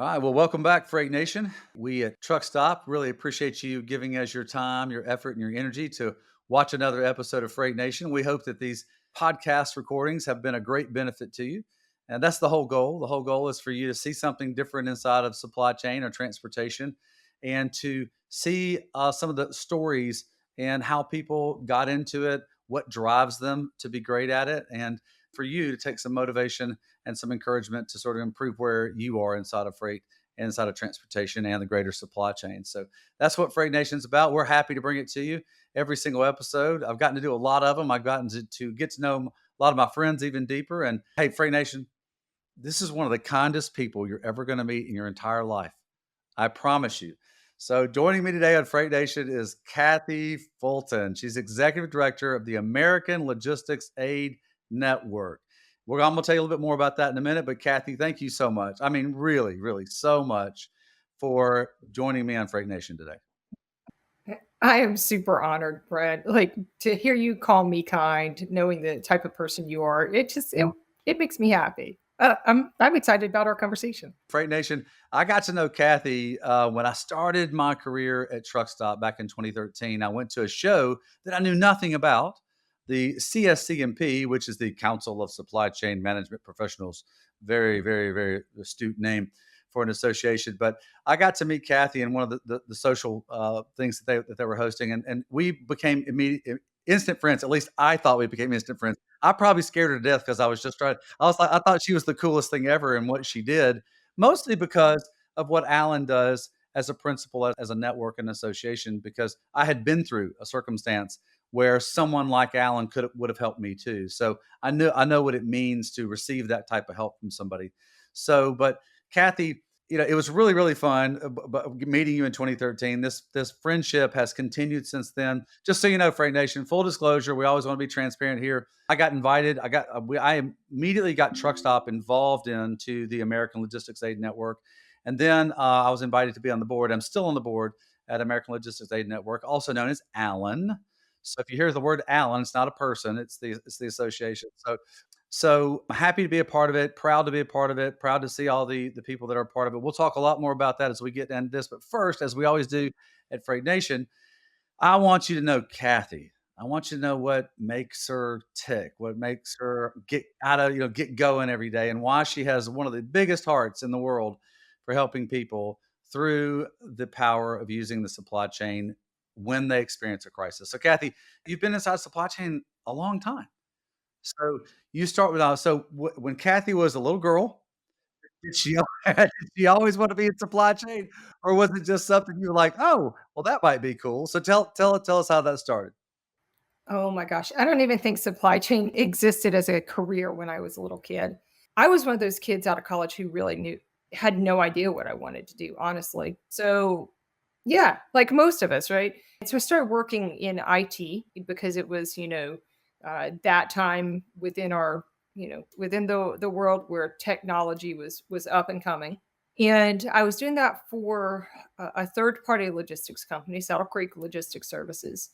All right. Well, welcome back, Freight Nation. We at Truck Stop really appreciate you giving us your time, your effort, and your energy to watch another episode of Freight Nation. We hope that these podcast recordings have been a great benefit to you. And that's the whole goal. The whole goal is for you to see something different inside of supply chain or transportation and to see some of the stories and how people got into it, what drives them to be great at it, and for you to take some motivation and some encouragement to sort of improve where you are inside of freight, inside of transportation, and the greater supply chain. So that's what Freight Nation's about. We're happy to bring it to you every single episode. I've gotten to do a lot of them. I've gotten to get to know a lot of my friends even deeper. And hey, Freight Nation, this is one of the kindest people you're ever going to meet in your entire life. I promise you. So joining me today on Freight Nation is Kathy Fulton. She's executive director of the American Logistics Aid Network. I'm going to tell you a little bit more about that in a minute, but Kathy, thank you so much. I mean, really, really so much for joining me on Freight Nation today. I am super honored, Brent. Like to hear you call me kind, knowing the type of person you are, it makes me happy. I'm excited about our conversation. Freight Nation, I got to know Kathy when I started my career at Truck Stop back in 2013. I went to a show that I knew nothing about, the CSCMP, which is the Council of Supply Chain Management Professionals. Very, very, very astute name for an association. But I got to meet Kathy in one of the social things that they were hosting, and we became instant friends. At least I thought we became instant friends. I probably scared her to death because I was just trying. I was like, I thought she was the coolest thing ever in what she did, mostly because of what Alan does as a principal, as a network and association, because I had been through a circumstance where someone like Alan would have helped me too. So I know what it means to receive that type of help from somebody. So, but Kathy, it was really, really fun but meeting you in 2013. This friendship has continued since then. Just so you know, Freight Nation, full disclosure, we always want to be transparent here. I got invited. I immediately got Truck Stop involved into the American Logistics Aid Network, and then I was invited to be on the board. I'm still on the board at American Logistics Aid Network, also known as Allen. So if you hear the word Allen, it's not a person; it's the association. So I'm happy to be a part of it, proud to be a part of it, proud to see all the people that are a part of it. We'll talk a lot more about that as we get into this. But first, as we always do at Freight Nation, I want you to know Kathy. I want you to know what makes her tick, what makes her get going every day, and why she has one of the biggest hearts in the world for helping people through the power of using the supply chain when they experience a crisis. So, Kathy, you've been inside supply chain a long time. So you start with when Kathy was a little girl, did she did she always want to be in supply chain, or was it just something you were like, "Oh, well, that might be cool." So tell us how that started. Oh my gosh, I don't even think supply chain existed as a career when I was a little kid. I was one of those kids out of college who really had no idea what I wanted to do, honestly. So yeah, like most of us, right? So I started working in IT because it was, that time within within the world where technology was up and coming. And I was doing that for a third party logistics company, Saddle Creek Logistics Services.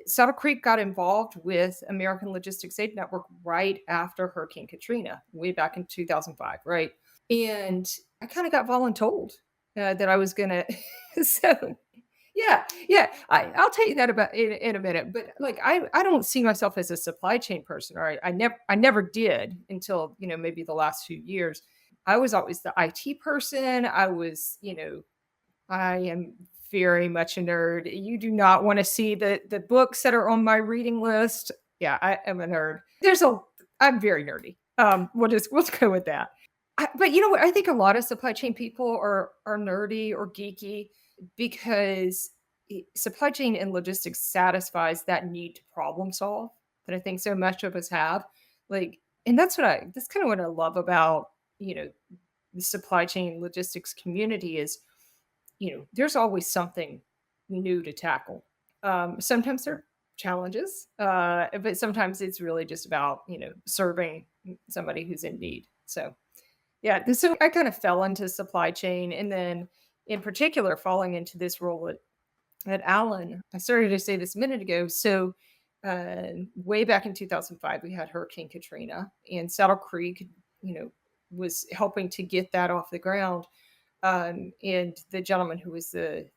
Saddle Creek got involved with American Logistics Aid Network right after Hurricane Katrina, way back in 2005, right? And I kind of got voluntold that I was gonna. So yeah, I'll tell you that about in a minute. But like, I don't see myself as a supply chain person, or I never did until maybe the last few years. I was always the IT person. I am very much a nerd. You do not want to see the books that are on my reading list. Yeah, I am a nerd. I'm very nerdy. We'll go with that. But you know what? I think a lot of supply chain people are nerdy or geeky because supply chain and logistics satisfies that need to problem solve that I think so much of us have. Like, and that's kind of what I love about the supply chain logistics community is there's always something new to tackle. Sometimes there are challenges, but sometimes it's really just about serving somebody who's in need. So yeah, so I kind of fell into supply chain, and then in particular falling into this role at Allen. I started to say this a minute ago. So way back in 2005, we had Hurricane Katrina, and Saddle Creek, was helping to get that off the ground. And the gentleman who was the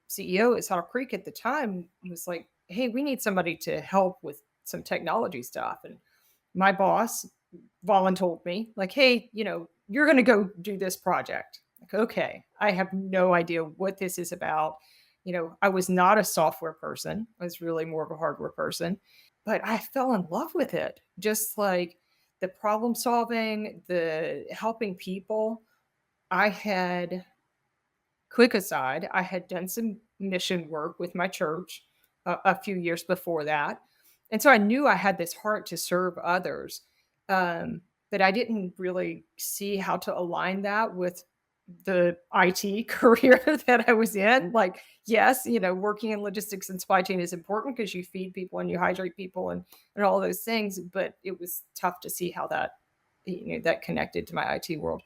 CEO at Saddle Creek at the time was like, "Hey, we need somebody to help with some technology stuff." And my boss voluntold me, like, "Hey, you're going to go do this project." Like, okay, I have no idea what this is about. I was not a software person. I was really more of a hardware person, but I fell in love with it. Just like the problem solving, the helping people. I had Quick aside, I had done some mission work with my church a few years before that. And so I knew I had this heart to serve others. But I didn't really see how to align that with the IT career that I was in. Like, yes, working in logistics and supply chain is important because you feed people and you hydrate people and all those things. But it was tough to see how that connected to my IT world.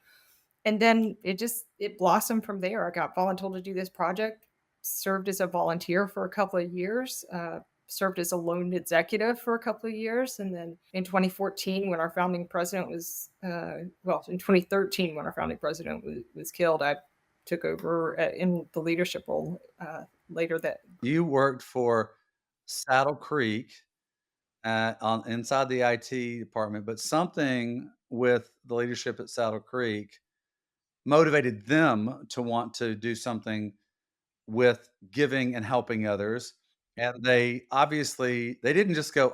And then it blossomed from there. I got voluntold to do this project, served as a volunteer for a couple of years, served as a loan executive for a couple of years. And then in 2014, when our founding president in 2013, when our founding president was killed, I took over in the leadership role later that. You worked for Saddle Creek, on inside the IT department, but something with the leadership at Saddle Creek motivated them to want to do something with giving and helping others. And they didn't just go,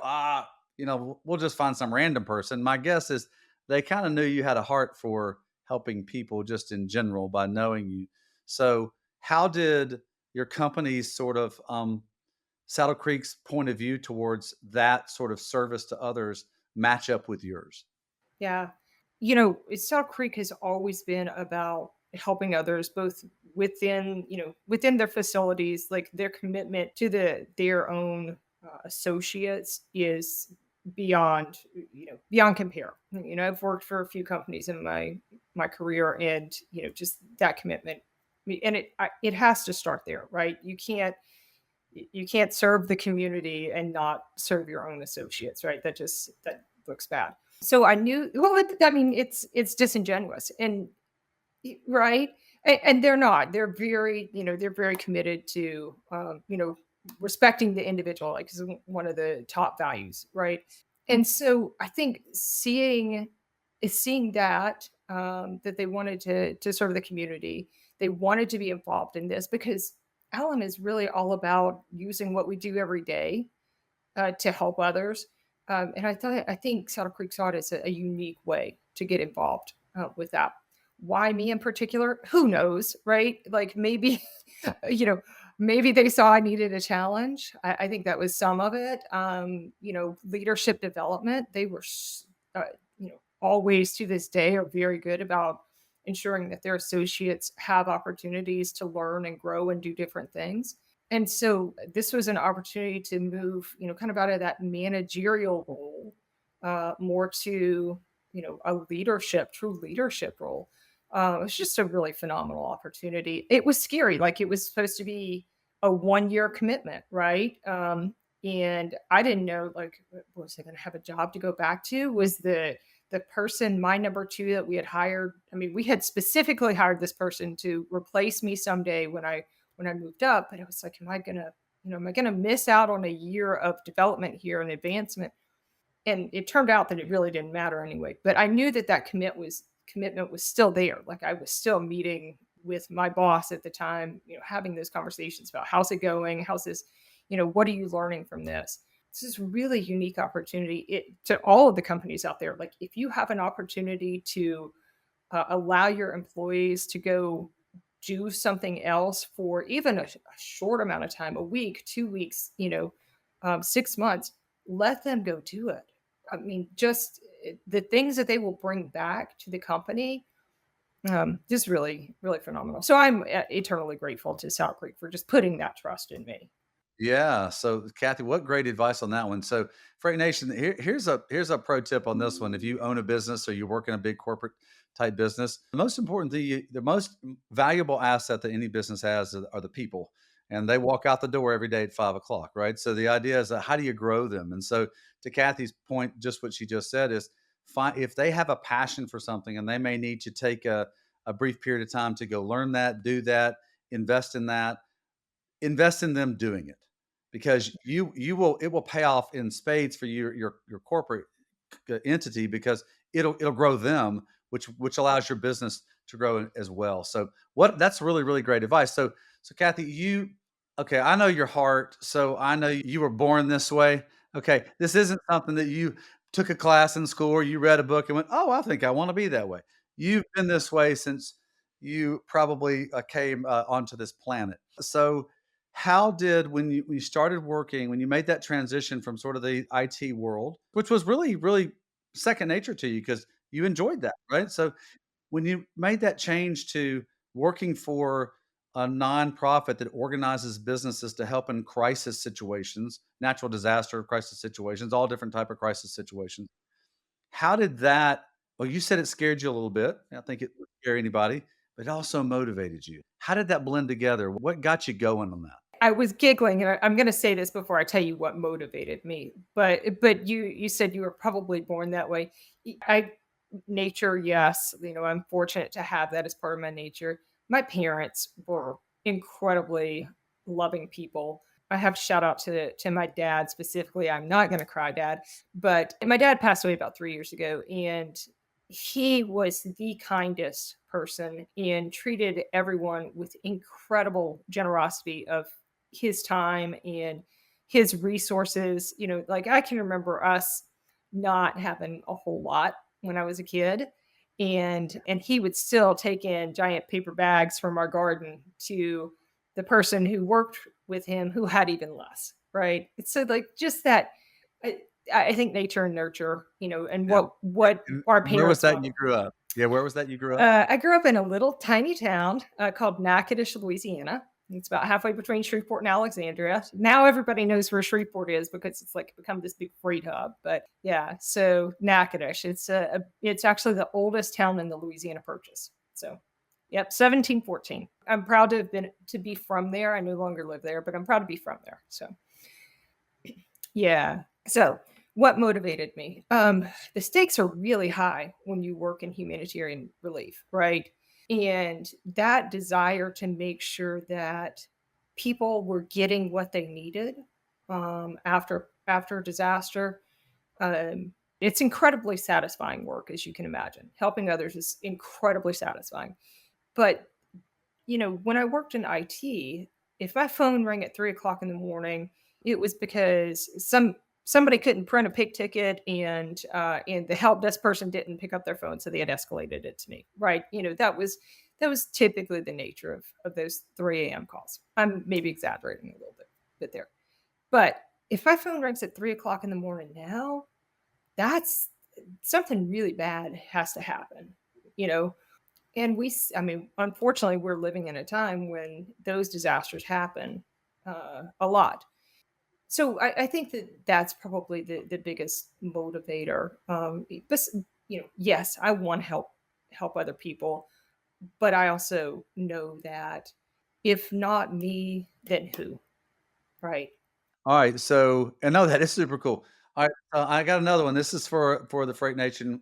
we'll just find some random person. My guess is they kind of knew you had a heart for helping people just in general by knowing you. So, how did your company's sort of Saddle Creek's point of view towards that sort of service to others match up with yours? Yeah. Saddle Creek has always been about helping others both within their facilities, like their commitment to their own associates is beyond compare. I've worked for a few companies in my career, and just that commitment, and it has to start there, right? You can't serve the community and not serve your own associates, right? That looks bad. So I knew, well, I mean, it's disingenuous, and right, and they're not. They're very committed to respecting the individual, like is one of the top values, right? And so I think seeing that they wanted to serve the community, they wanted to be involved in this because Allen is really all about using what we do every day to help others. And I think Saddle Creek saw it as a unique way to get involved with that. Why me in particular? Who knows, right? Like maybe, you know, maybe they saw I needed a challenge. I think that was some of it. Leadership development. They were, always to this day are very good about ensuring that their associates have opportunities to learn and grow and do different things. And so this was an opportunity to move, kind of out of that managerial role, more to, a true leadership role. It was just a really phenomenal opportunity. It was scary. Like it was supposed to be a 1 year commitment, right? And I didn't know, like, was I going to have a job to go back to? Was the person, my number two that we had hired? I mean, we had specifically hired this person to replace me someday when I moved up, but I was like, am I gonna miss out on a year of development here and advancement? And it turned out that it really didn't matter anyway. But I knew that commitment was still there. Like I was still meeting with my boss at the time, having those conversations about how's it going, how's this, what are you learning from this? This is really unique opportunity to all of the companies out there. Like if you have an opportunity to allow your employees to go do something else for even a short amount of time, a week, 2 weeks, 6 months, let them go do it. I mean, just the things that they will bring back to the company, just really, really phenomenal. So I'm eternally grateful to Saddle Creek for just putting that trust in me. Yeah. So, Kathy, what great advice on that one. So, Freight Nation, here's a pro tip on this one. If you own a business or you work in a big corporate type business, the most important thing, the most valuable asset that any business has are the people, and they walk out the door every day at 5 o'clock, right? So, the idea is how do you grow them? And so, to Kathy's point, just what she just said is, find if they have a passion for something and they may need to take a brief period of time to go learn that, do that, invest in that, invest in them doing it, because you will it will pay off in spades for your corporate entity, because it'll grow them, which allows your business to grow as well. So what that's really really great advice. So Kathy, you okay? I know your heart, so I know you were born this way. Okay, this isn't something that you took a class in school or you read a book and went, "Oh, I think I want to be that way." You've been this way since you probably came onto this planet. So how did when you started working, when you made that transition from sort of the IT world, which was really, really second nature to you because you enjoyed that, right? So when you made that change to working for a nonprofit that organizes businesses to help in crisis situations, natural disaster crisis situations, all different type of crisis situations, how did that well, you said it scared you a little bit. I think it would scare anybody, but it also motivated you. How did that blend together? What got you going on that? I was giggling, and I'm gonna say this before I tell you what motivated me, but you said you were probably born that way. I nature, yes, I'm fortunate to have that as part of my nature. My parents were incredibly loving people. I have to shout out to my dad specifically. I'm not gonna cry, dad, but my dad passed away about 3 years ago, and he was the kindest person and treated everyone with incredible generosity of his time and his resources. Like I can remember us not having a whole lot when I was a kid. And he would still take in giant paper bags from our garden to the person who worked with him who had even less. Right. It's so like just that I, I think nature and nurture, and Yeah. what And our where was parents that want. you grew up? Yeah, where was that you grew up? I grew up in a little tiny town called Natchitoches, Louisiana. It's about halfway between Shreveport and Alexandria. Now everybody knows where Shreveport is because it's like become this big freight hub. But yeah, so Natchitoches, it's actually the oldest town in the Louisiana Purchase. So, yep, 1714. I'm proud to be from there. I no longer live there, but I'm proud to be from there. So yeah. So, what motivated me? The stakes are really high when you work in humanitarian relief, right? And that desire to make sure that people were getting what they needed after disaster. It's incredibly satisfying work, as you can imagine. Helping others is incredibly satisfying. But when I worked in IT, if my phone rang at 3 o'clock in the morning, it was because somebody couldn't print a pig ticket, and the help desk person didn't pick up their phone, so they had escalated it to me. Right? That was typically the nature of those 3 a.m. calls. I'm maybe exaggerating a little bit there, but if my phone rings at 3 o'clock in the morning now, that's something really bad has to happen. You know, and I mean, unfortunately, we're living in a time when those disasters happen a lot. So I think that that's probably the biggest motivator. But yes, I want to help other people, but I also know that if not me, then who? Right? All right, so and no, that is super cool. All right, I got another one. This is for the Freight Nation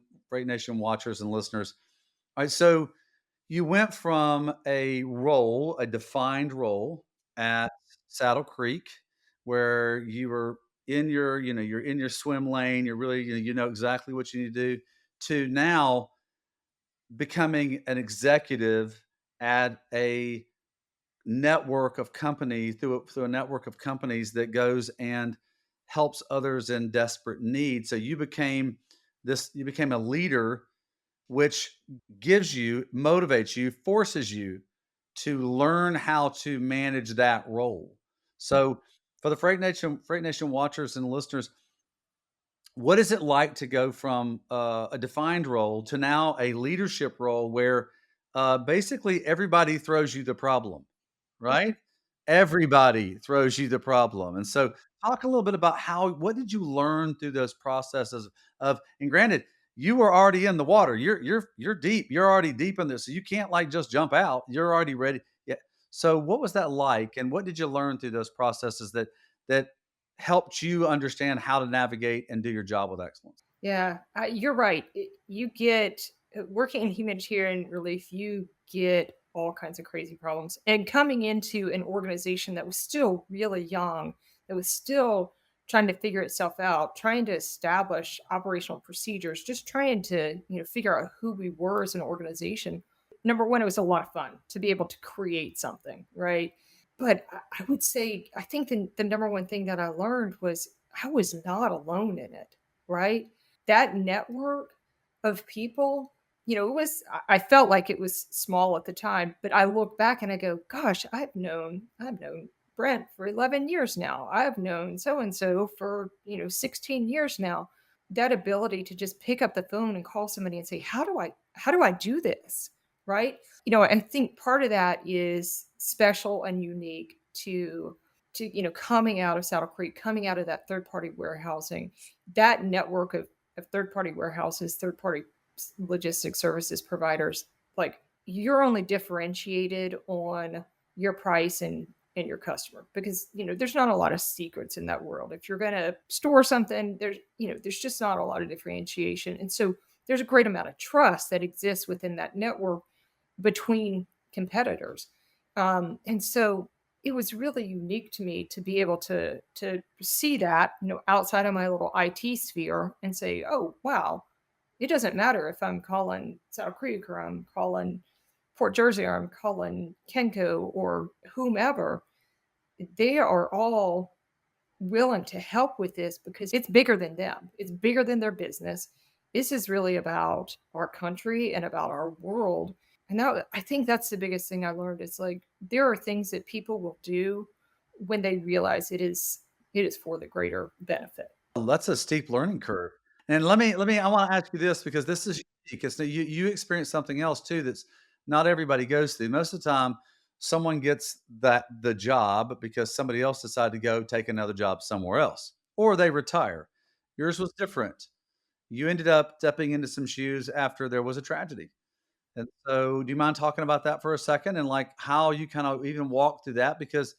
watchers and listeners. All right, so you went from a defined role at Saddle Creek, where you were in your, you're in your swim lane. You're really, you know exactly what you need to do. To now becoming an executive at a network of companies through a network of companies that goes and helps others in desperate need. So you became a leader, which gives you, motivates you, forces you to learn how to manage that role. So for the Freight Nation watchers and listeners, what is it like to go from a defined role to now a leadership role where basically everybody throws you the problem, right? Everybody throws you the problem. And so talk a little bit about what did you learn through those processes and granted, you were already in the water. You're deep. You're already deep in this. So you can't like just jump out. You're already ready. Yeah. So what was that like? And what did you learn through those processes that helped you understand how to navigate and do your job with excellence? Yeah, you're right. You get working in humanitarian relief, you get all kinds of crazy problems. And coming into an organization that was still really young, that was still trying to figure itself out, trying to establish operational procedures, just trying to, figure out who we were as an organization. Number one, it was a lot of fun to be able to create something, right? But I would say, I think the number one thing that I learned was I was not alone in it, right? That network of people, it was, I felt like it was small at the time, but I look back and I go, gosh, I've known Brent for 11 years now. I've known so and so for, 16 years now. That ability to just pick up the phone and call somebody and say, how do I do this? Right? I think part of that is special and unique to coming out of Saddle Creek, coming out of that third party warehousing, that network of third party warehouses, third party logistics services providers. Like, you're only differentiated on your price and your customer, because there's not a lot of secrets in that world. If you're going to store something, there's just not a lot of differentiation. And so there's a great amount of trust that exists within that network between competitors. And so it was really unique to me to be able to see that, outside of my little IT sphere and say, oh wow, it doesn't matter if I'm calling Saddle Creek or I'm calling Port Jersey or I'm calling Kenco or whomever. They are all willing to help with this because it's bigger than them. It's bigger than their business. This is really about our country and about our world. And I think that's the biggest thing I learned. It's like there are things that people will do when they realize it is for the greater benefit. That's a steep learning curve. And let me I wanna ask you this because this is unique, 'cause you experienced something else too that's not everybody goes through. Most of the time, someone gets the job because somebody else decided to go take another job somewhere else, or they retire. Yours was different. You ended up stepping into some shoes after there was a tragedy. And so, do you mind talking about that for a second and like how you kind of even walked through that? Because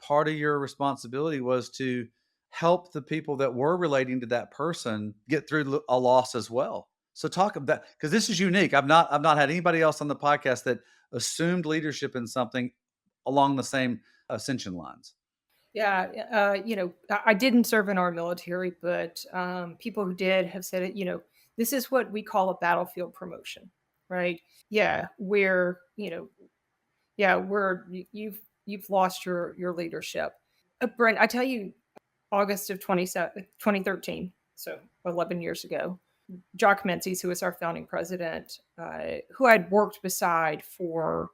part of your responsibility was to help the people that were relating to that person get through a loss as well. So talk about that because this is unique. I've not had anybody else on the podcast that assumed leadership in something along the same ascension lines. Yeah, I didn't serve in our military, but people who did have said it. This is what we call a battlefield promotion, right? Yeah, you've lost your leadership. Brent, I tell you, August of 2013, so 11 years ago, Jock Menzies, who was our founding president, who I'd worked beside for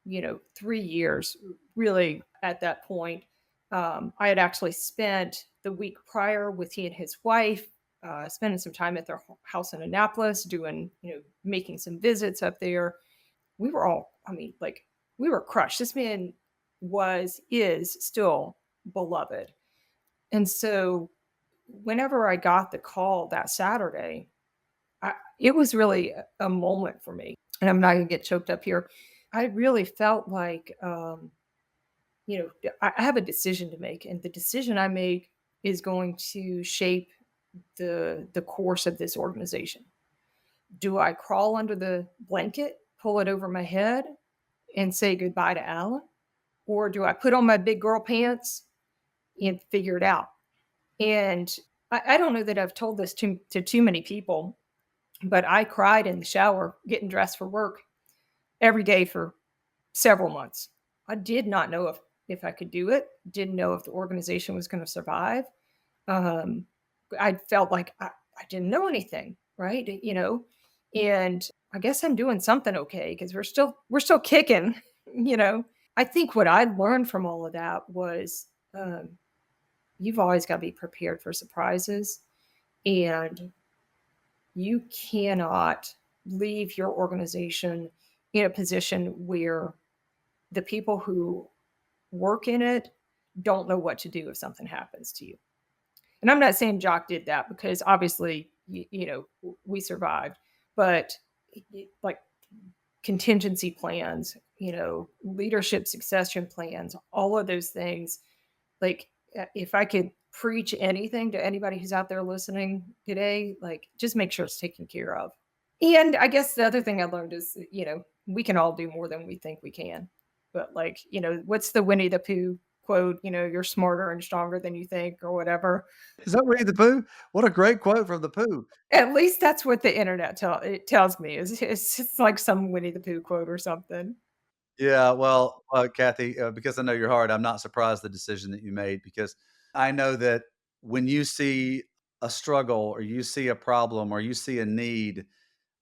3 years, really at that point. I had actually spent the week prior with he and his wife, spending some time at their house in Annapolis, doing, making some visits up there. We were all, I mean, like, we were crushed. This man is still beloved. And so whenever I got the call that Saturday, it was really a moment for me. And I'm not going to get choked up here. I really felt like, I have a decision to make, and the decision I make is going to shape the course of this organization. Do I crawl under the blanket, pull it over my head, and say goodbye to Alan? Or do I put on my big girl pants and figure it out? And I don't know that I've told this to too many people, but I cried in the shower getting dressed for work every day for several months. I did not know if I could do it, didn't know if the organization was going to survive. Um, I felt like I didn't know anything, right? And I guess I'm doing something okay because we're still kicking, you know. I think what I learned from all of that was you've always got to be prepared for surprises, and you cannot leave your organization in a position where the people who work in it don't know what to do if something happens to you. And I'm not saying Jock did that because obviously, we survived, but like contingency plans, leadership succession plans, all of those things. Like, if I could preach anything to anybody who's out there listening today, like, just make sure it's taken care of. And I guess the other thing I learned is, we can all do more than we think we can. But like, what's the Winnie the Pooh quote? You're smarter and stronger than you think, or whatever. Is that Winnie the Pooh? What a great quote from the Pooh. At least that's what the internet tells me. It's like some Winnie the Pooh quote or something. Yeah, well, Kathy, because I know your heart, I'm not surprised the decision that you made because I know that when you see a struggle or you see a problem or you see a need,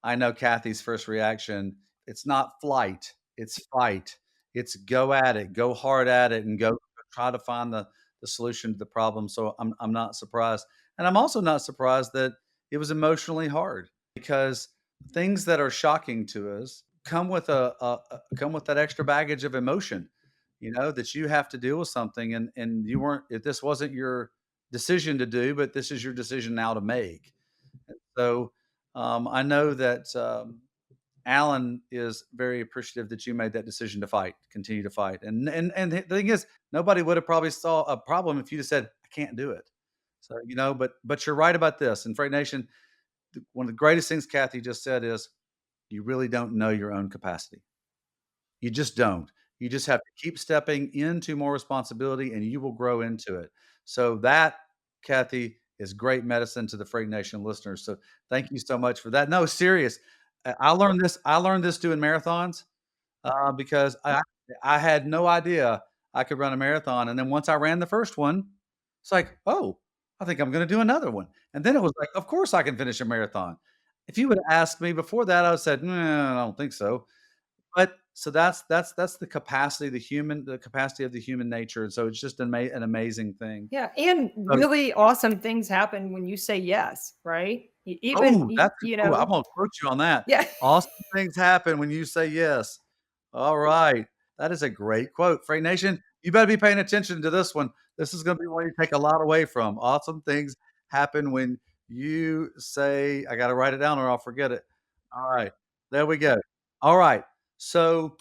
I know Kathy's first reaction, it's not flight, it's fight. It's go at it, go hard at it, and go try to find the solution to the problem. So I'm not surprised. And I'm also not surprised that it was emotionally hard because things that are shocking to us come with come with that extra baggage of emotion, that you have to deal with something and you weren't if this wasn't your decision to do, but this is your decision now to make. So I know that Alan is very appreciative that you made that decision to fight, continue to fight. And the thing is, nobody would have probably saw a problem if you just said, "I can't do it." So but you're right about this. And Freight Nation, one of the greatest things Kathy just said is, you really don't know your own capacity. You just don't. You just have to keep stepping into more responsibility, and you will grow into it. So that, Kathy, is great medicine to the Freight Nation listeners. So thank you so much for that. No, serious. I learned this doing marathons, because I had no idea I could run a marathon, and then once I ran the first one, it's like, "Oh, I think I'm gonna do another one." And then it was like, "Of course I can finish a marathon." If you would have asked me before that, I would've said, "Nah, I don't think so." But so that's the capacity of the human nature, and so it's just an amazing thing. Yeah, and So really awesome things happen when you say yes, right? Even oh, I'm gonna quote you on that. yeah. "Awesome things happen when you say yes." All right. That is a great quote. Freight Nation, you better be paying attention to this one. This is gonna be one you take a lot away from. Awesome things happen when you say I gotta write it down or I'll forget it. All right. There we go. All right. So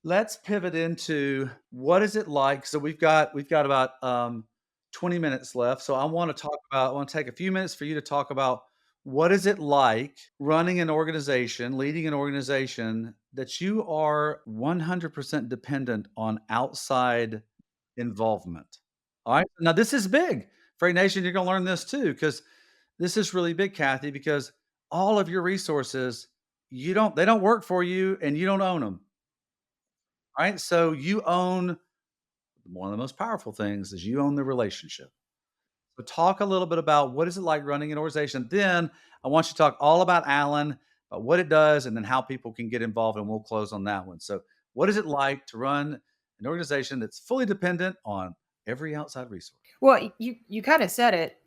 let's pivot into what is it like? So we've got about 20 minutes left. So I want to take a few minutes for you to talk about what is it like running an organization, leading an organization that you are 100% dependent on outside involvement? All right. Now this is big. Freight Nation, you're going to learn this too because this is really big, Kathy, because all of your resources, they don't work for you and you don't own them. Right? So you own one of the most powerful things is you own the relationship. So talk a little bit about what is it like running an organization. Then I want you to talk all about Allen, about what it does, and then how people can get involved, and we'll close on that one. So what is it like to run an organization that's fully dependent on every outside resource? Well, you kinda said it.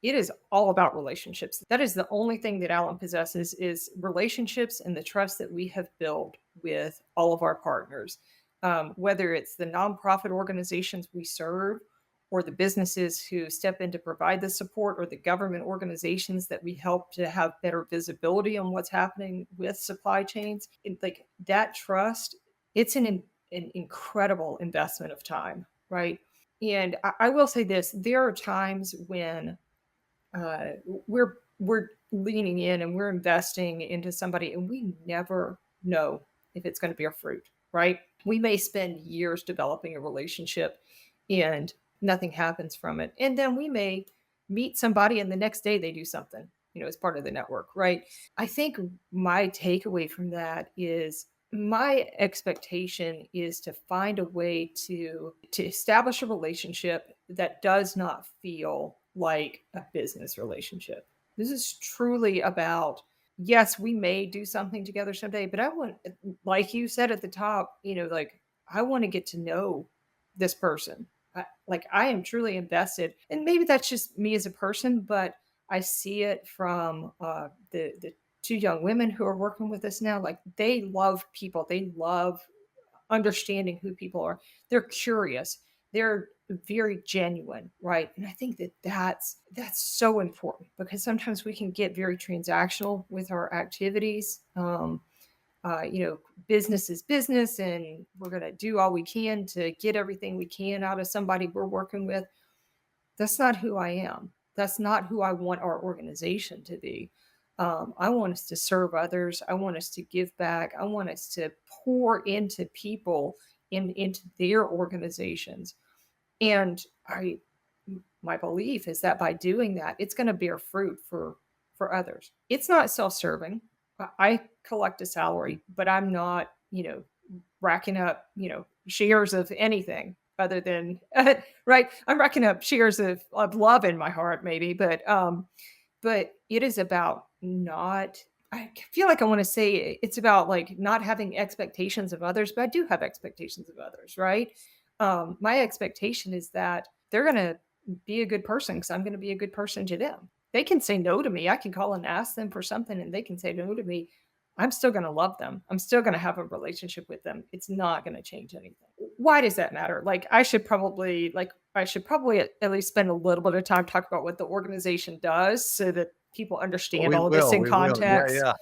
It is all about relationships. That is the only thing that Allen possesses is relationships and the trust that we have built with all of our partners. Whether it's the nonprofit organizations we serve or the businesses who step in to provide the support or the government organizations that we help to have better visibility on what's happening with supply chains. Like that trust, it's an incredible investment of time, right? And I will say this: there are times when we're leaning in and we're investing into somebody, and we never know if it's going to bear fruit. Right? We may spend years developing a relationship, and nothing happens from it, and then we may meet somebody, and the next day they do something. As part of the network, right? I think my takeaway from that is my expectation is to find a way to establish a relationship that does not feel like a business relationship. This is truly about, yes, we may do something together someday, but I want, like you said at the top, like I want to get to know this person. Like I am truly invested, and maybe that's just me as a person, but I see it from the two young women who are working with us now. Like they love people. They love understanding who people are. They're curious. They're very genuine, right? And I think that that's so important because sometimes we can get very transactional with our activities. Business is business, and we're going to do all we can to get everything we can out of somebody we're working with. That's not who I am. That's not who I want our organization to be. I want us to serve others. I want us to give back. I want us to pour into people into their organizations. And my belief is that by doing that, it's going to bear fruit for others. It's not self-serving. I collect a salary, but I'm not, racking up, shares of anything other than right. I'm racking up shares of love in my heart, maybe, but it is about not. I feel like I want to say it's about like not having expectations of others, but I do have expectations of others, right? My expectation is that they're going to be a good person because I'm going to be a good person to them. They can say no to me. I can call and ask them for something and they can say no to me. I'm still going to love them. I'm still going to have a relationship with them. It's not going to change anything. Why does that matter? I should probably at least spend a little bit of time talking about what the organization does so that people understand We all of this will, in we will. Yeah, context. yeah, yeah.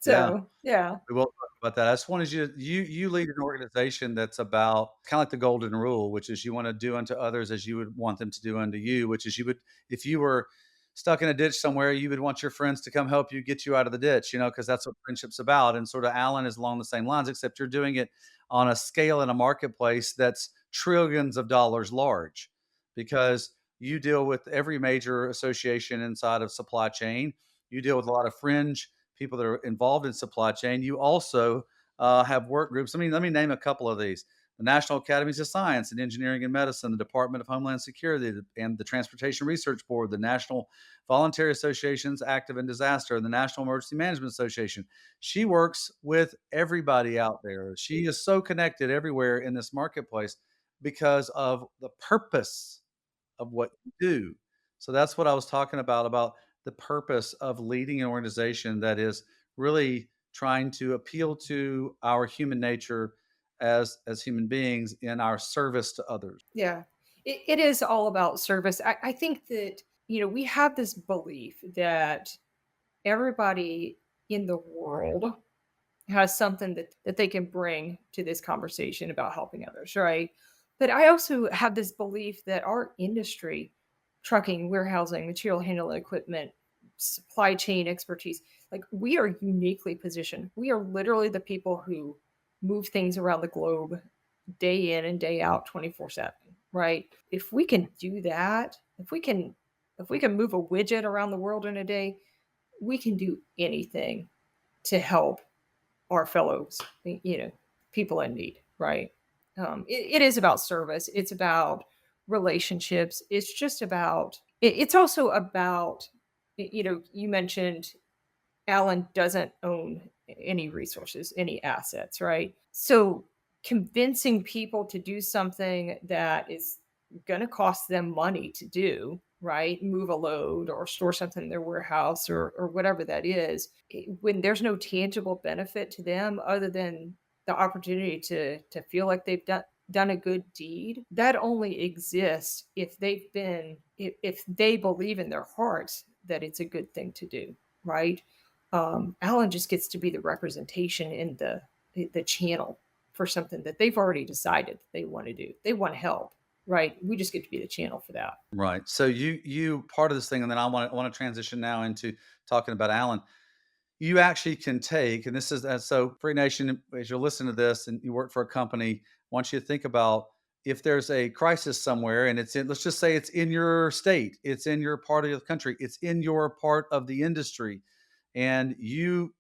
So, yeah. We will talk about that. I just wanted you lead an organization that's about kinda like the golden rule, which is you wanna do unto others as you would want them to do unto you, which is you would if you were stuck in a ditch somewhere, you would want your friends to come help you get you out of the ditch, because that's what friendship's about, and sorta Allen is along the same lines, except you're doing it on a scale in a marketplace that's trillions of dollars large because you deal with every major association inside of supply chain. You deal with a lot of fringe people that are involved in supply chain. You also have work groups. I mean, let me name a couple of these: the National Academies of Science and Engineering and Medicine, the Department of Homeland Security, and the Transportation Research Board, the National Voluntary Associations Active in Disaster, and the National Emergency Management Association. She works with everybody out there. She is so connected everywhere in this marketplace because of the purpose of what you do. So that's what I was talking about the purpose of leading an organization that is really trying to appeal to our human nature as human beings in our service to others. Yeah. It is all about service. I think that, we have this belief that everybody in the world has something that they can bring to this conversation about helping others, right? But I also have this belief that our industry, trucking, warehousing, material handling equipment, supply chain expertise, like we are uniquely positioned. We are literally the people who move things around the globe day in and day out 24/7, right? If we can do that, if we can move a widget around the world in a day, we can do anything to help our fellows, people in need, right? It is about service. It's about relationships. It's just about, it's also about, you mentioned Alan doesn't own any resources, any assets, right? So convincing people to do something that is going to cost them money to do, right? Move a load or store something in their warehouse or whatever that is, when there's no tangible benefit to them other than the opportunity to feel like they've done a good deed, that only exists if they believe in their hearts that it's a good thing to do, right? Alan just gets to be the representation in the channel for something that they've already decided that they want to do. They want help, right? We just get to be the channel for that. Right. So you part of this thing, and then I want to transition now into talking about Alan. You actually can take, and this is so Free Nation, as you're listening to this and you work for a company, I want you to think about if there's a crisis somewhere and it's in, let's just say it's in your state, it's in your part of the country, it's in your part of the industry, and you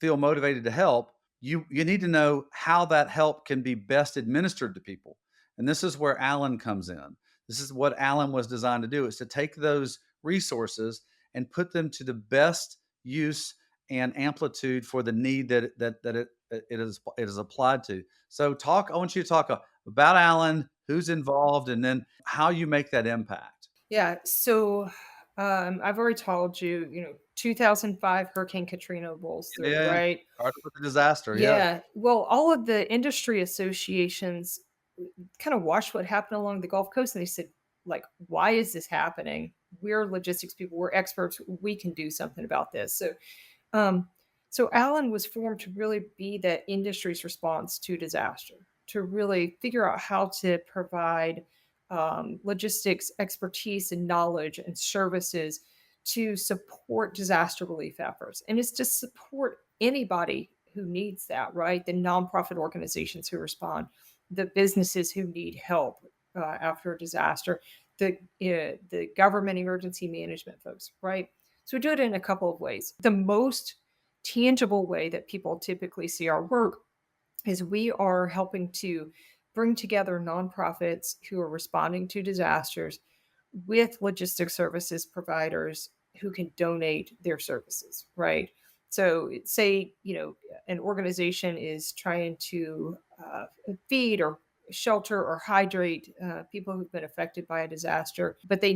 feel motivated to help, you need to know how that help can be best administered to people. And this is where Alan comes in. This is what Alan was designed to do, is to take those resources and put them to the best use and amplitude for the need that it is applied to. So I want you to talk about Alan, who's involved, and then how you make that impact. Yeah. So I've already told you, 2005 Hurricane Katrina rolls through, Yeah. right? Started with the disaster. Yeah. Yeah. Well, all of the industry associations kind of watched what happened along the Gulf Coast and they said, like, why is this happening? We're logistics people, we're experts, we can do something about this. Um, so Alan was formed to really be the industry's response to disaster, to really figure out how to provide logistics expertise and knowledge and services to support disaster relief efforts. And it's to support anybody who needs that, right? The nonprofit organizations who respond, the businesses who need help after a disaster, the government emergency management folks, right? So we do it in a couple of ways. The most tangible way that people typically see our work is we are helping to bring together nonprofits who are responding to disasters with logistics services providers who can donate their services, right? So, say, an organization is trying to feed or shelter or hydrate people who've been affected by a disaster, but they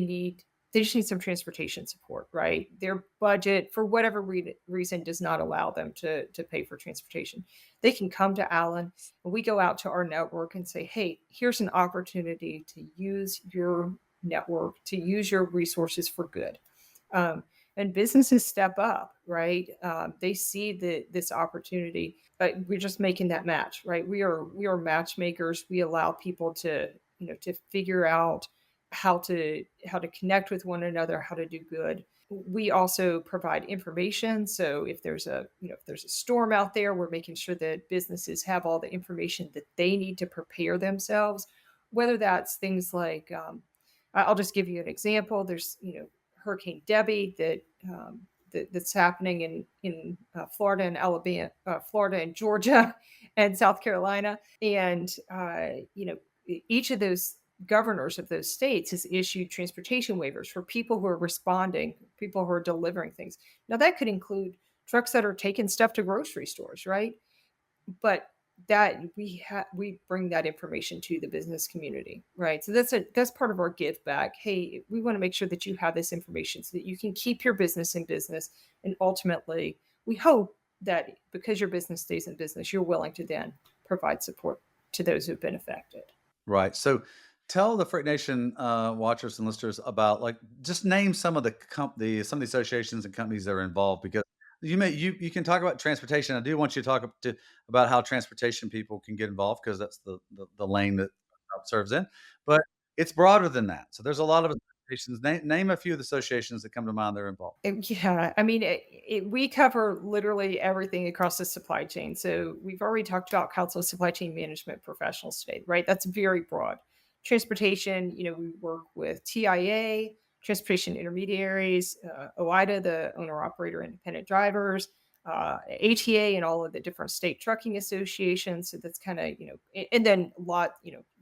just need some transportation support, right? Their budget, for whatever reason, does not allow them to pay for transportation. They can come to Allen, and we go out to our network and say, hey, here's an opportunity to use your network, to use your resources for good. And businesses step up, right? They see this opportunity, but we're just making that match, right? We are matchmakers. We allow people to to figure out how to connect with one another, how to do good. We also provide information. So if there's a storm out there, we're making sure that businesses have all the information that they need to prepare themselves. Whether that's things like I'll just give you an example. There's Hurricane Debbie that's happening in Florida and Alabama, Florida and Georgia, and South Carolina, and each of those governors of those states has issued transportation waivers for people who are responding, people who are delivering things. Now that could include trucks that are taking stuff to grocery stores, right? But that we bring that information to the business community, right? So that's part of our give back. Hey, we want to make sure that you have this information so that you can keep your business in business, and ultimately we hope that because your business stays in business, you're willing to then provide support to those who've been affected. Right. So tell the Freight Nation watchers and listeners about, like, just name some of some of the associations and companies that are involved, because you can talk about transportation. I do want you to about how transportation people can get involved, because that's the lane that serves in. But it's broader than that. So there's a lot of associations. Name a few of the associations that come to mind that are involved. Yeah, I mean, we cover literally everything across the supply chain. So we've already talked about Council of Supply Chain Management Professionals today, right? That's very broad. Transportation, we work with TIA, transportation intermediaries, OIDA, the owner operator independent drivers, ATA, and all of the different state trucking associations. So that's kind of, and then a lot,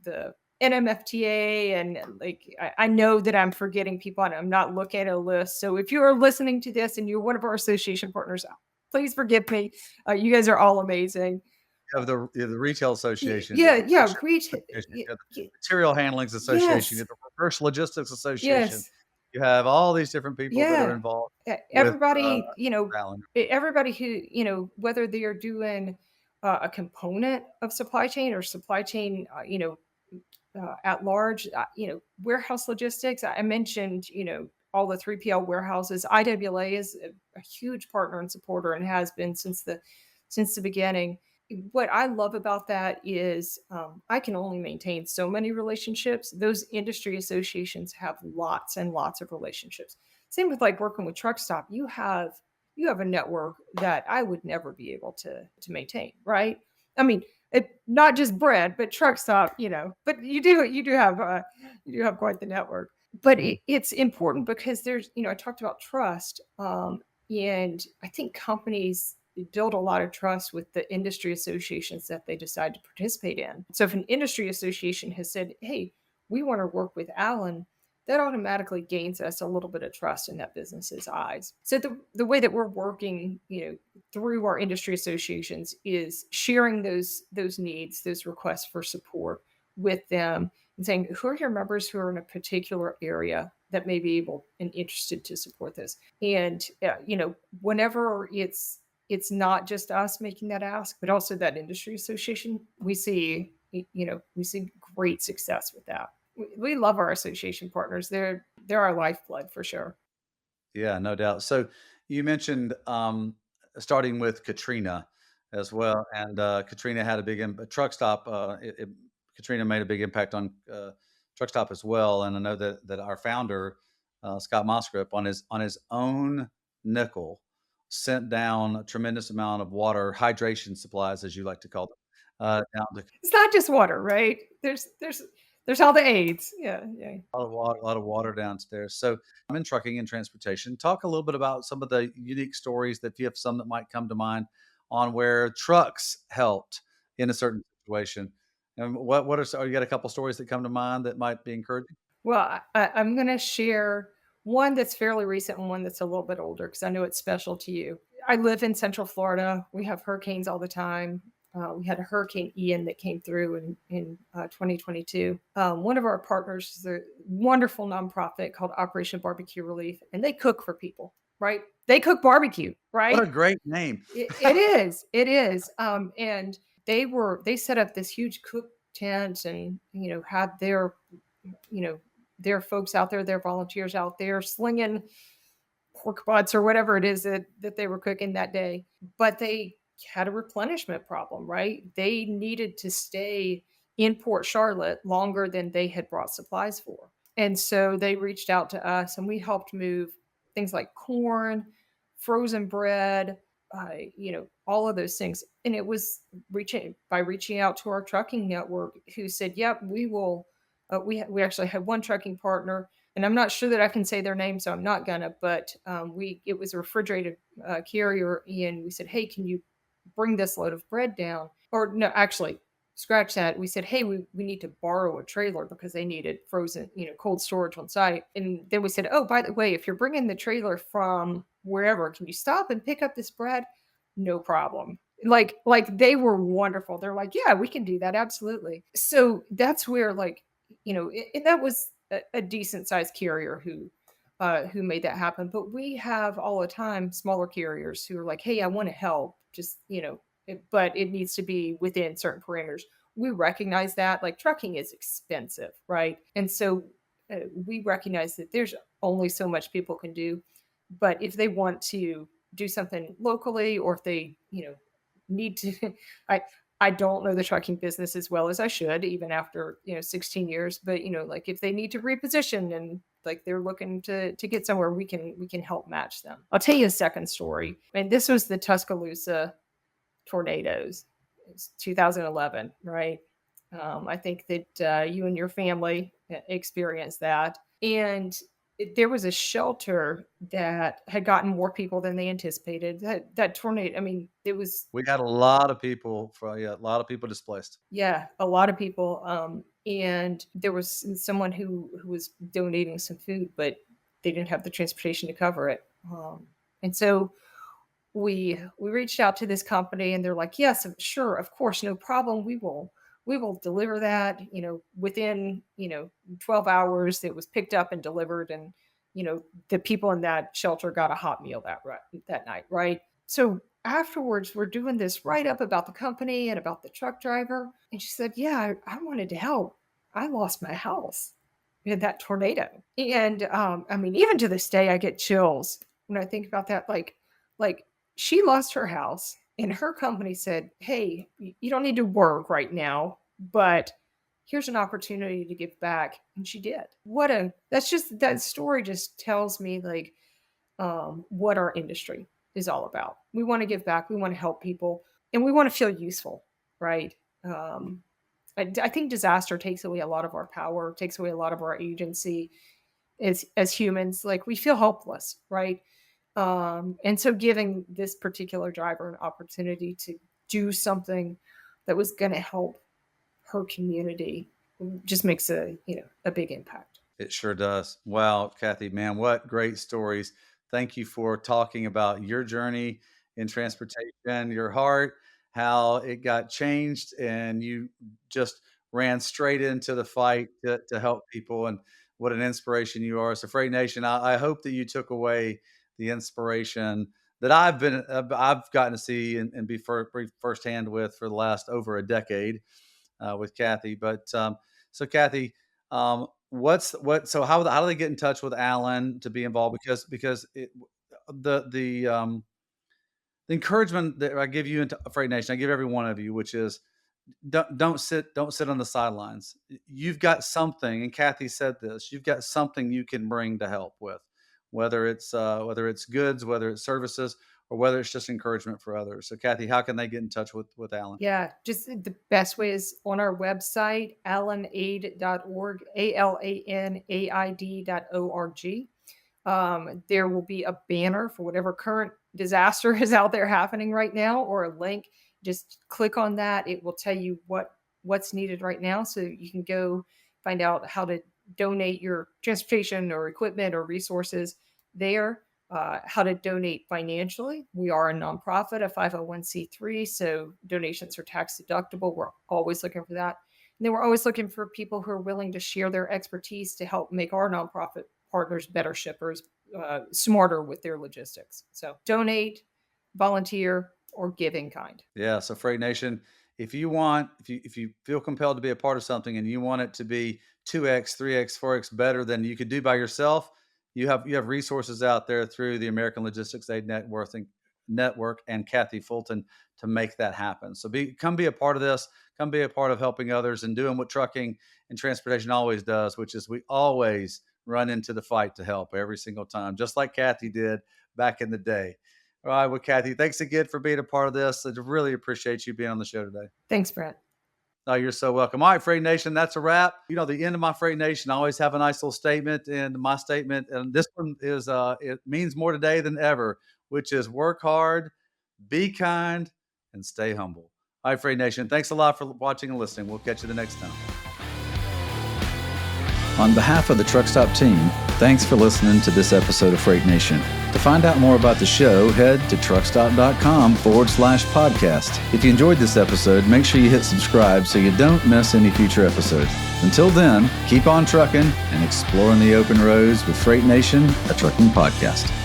the NMFTA, and like I know that I'm forgetting people and I'm not looking at a list. So if you are listening to this and you're one of our association partners, please forgive me. You guys are all amazing. You have the Retail Association, you have Yeah, the yeah, Fisher reach. Association, you have the Material Handlings Association, you Yes, have the Reverse Logistics Association. yes, You have all these different people that are yeah. involved with, Everybody, Allen. everybody who whether they are doing a component of supply chain or supply chain, at large, warehouse logistics. I mentioned, all the 3PL warehouses. IWLA is a huge partner and supporter and has been since the beginning. What I love about that is I can only maintain so many relationships. Those industry associations have lots and lots of relationships. Same with like working with Truck Stop. You have a network that I would never be able to maintain, right? I mean, not just bread, but truck stop, But you do have quite the network. But it's important because I talked about trust, and I think companies build a lot of trust with the industry associations that they decide to participate in. So if an industry association has said, "Hey, we want to work with Allen," that automatically gains us a little bit of trust in that business's eyes. So the way that we're working, through our industry associations is sharing those needs, those requests for support with them, and saying, who are your members who are in a particular area that may be able and interested to support this? And whenever it's not just us making that ask, but also that industry association, we see great success with that. We love our association partners. They're our lifeblood for sure. Yeah, no doubt. So you mentioned, starting with Katrina as well, and, Katrina had a big Truck Stop, Katrina made a big impact on, Truck Stop as well, and I know that our founder, Scott Mosgrove, on his own nickel, sent down a tremendous amount of water, hydration supplies, as you like to call them, down to It's not just water, right? There's all the aids. Yeah, yeah. a lot of water downstairs. So I'm in trucking and transportation. Talk a little bit about some of the unique stories that, if you have some that might come to mind, on where trucks helped in a certain situation. And what are, you got a couple stories that come to mind that might be encouraging? Well, I'm going to share one that's fairly recent and one that's a little bit older because I know it's special to you. I live in Central Florida. We have hurricanes all the time. We had a Hurricane Ian that came through in 2022. One of our partners is a wonderful nonprofit called Operation Barbecue Relief, and they cook for people, right? They cook barbecue, What a right? great name. It is, it is. And they set up this huge cook tent and had you know their folks out there, their volunteers out there slinging pork butts or whatever it is that they were cooking that day. But they had a replenishment problem, right? They needed to stay in Port Charlotte longer than they had brought supplies for. And so they reached out to us and we helped move things like corn, frozen bread, all of those things. And it was reaching out to our trucking network who said, yep, we will. We actually had one trucking partner and I'm not sure that I can say their name, so I'm not gonna. But it was a refrigerated carrier, and we said, "Hey, can you bring this load of bread down?" Or no, actually, scratch that. We said, "Hey, we need to borrow a trailer because they needed frozen, cold storage on site." And then we said, "Oh, by the way, if you're bringing the trailer from wherever, can you stop and pick up this bread?" No problem. Like they were wonderful. They're like, "Yeah, we can do that, absolutely." So that's where that was a decent sized carrier who made that happen. But we have all the time smaller carriers who are like, "Hey, I want to help, just but it needs to be within certain parameters." We recognize that like trucking is expensive, right? And so we recognize that there's only so much people can do, but if they want to do something locally or if they need to I I don't know the trucking business as well as I should, even after 16 years. But like if they need to reposition and like they're looking to get somewhere, we can help match them. I'll tell you a second story, and this was the Tuscaloosa tornadoes. It's 2011, right? I think that you and your family experienced that, and there was a shelter that had gotten more people than they anticipated. That tornado, I mean, it was We had a lot of people a lot of people displaced. yeah, a lot of people. And there was someone who was donating some food, but they didn't have the transportation to cover it. And so we reached out to this company, and they're like, "Yes, sure, of course, no problem. We will deliver that. Within 12 hours, it was picked up and delivered, and the people in that shelter got a hot meal that night, right? So afterwards, we're doing this write up about the company and about the truck driver, and she said, "Yeah, I wanted to help. I lost my house in that tornado." And I mean, even to this day, I get chills when I think about that. Like she lost her house, and her company said, "Hey, you don't need to work right now, but here's an opportunity to give back," and she did. That story just tells me like what our industry is all about. We want to give back, we want to help people, and we want to feel useful, right? Um, I think disaster takes away a lot of our power, takes away a lot of our agency as humans. Like we feel helpless, right? And so giving this particular driver an opportunity to do something that was going to help her community just makes a big impact. It sure does. Wow, Kathy, man, what great stories. Thank you for talking about your journey in transportation, your heart, how it got changed, and you just ran straight into the fight to help people. And what an inspiration you are. So, Freight Nation, I hope that you took away the inspiration that I've gotten to see and be firsthand with for the last over a decade with Kathy. But so, Kathy, how do they get in touch with Alan to be involved? Because the encouragement that I give you into Freight Nation, I give every one of you, which is don't sit on the sidelines. You've got something, and Kathy said this. You've got something you can bring to help with, whether it's goods, whether it's services, or whether it's just encouragement for others. So, Kathy, how can they get in touch with Alan? Yeah, just the best way is on our website, alanaid.org, ALANAID.org. There will be a banner for whatever current disaster is out there happening right now, or a link. Just click on that. It will tell you what's needed right now, so you can go find out how to donate your transportation or equipment or resources there. How to donate financially. We are a nonprofit, a 501c3, so donations are tax deductible. We're always looking for that. And then we're always looking for people who are willing to share their expertise to help make our nonprofit partners better shippers, smarter with their logistics. So donate, volunteer, or give in kind. Yeah. So, Freight Nation, if you feel compelled to be a part of something and you want it to be 2x, 3x, 4x better than you could do by yourself, you have resources out there through the American Logistics Aid Network and Kathy Fulton to make that happen. So come be a part of this. Come be a part of helping others and doing what trucking and transportation always does, which is we always run into the fight to help every single time, just like Kathy did back in the day. All right, well, Kathy, thanks again for being a part of this. I really appreciate you being on the show today. Thanks, Brent. Oh, you're so welcome. All right, Freight Nation, that's a wrap. The end of my Freight Nation, I always have a nice little statement. And my statement, and this one is, it means more today than ever, which is work hard, be kind, and stay humble. All right, Freight Nation, thanks a lot for watching and listening. We'll catch you the next time. On behalf of the Truck Stop team, thanks for listening to this episode of Freight Nation. To find out more about the show, head to truckstop.com/podcast. If you enjoyed this episode, make sure you hit subscribe so you don't miss any future episodes. Until then, keep on trucking and exploring the open roads with Freight Nation, a trucking podcast.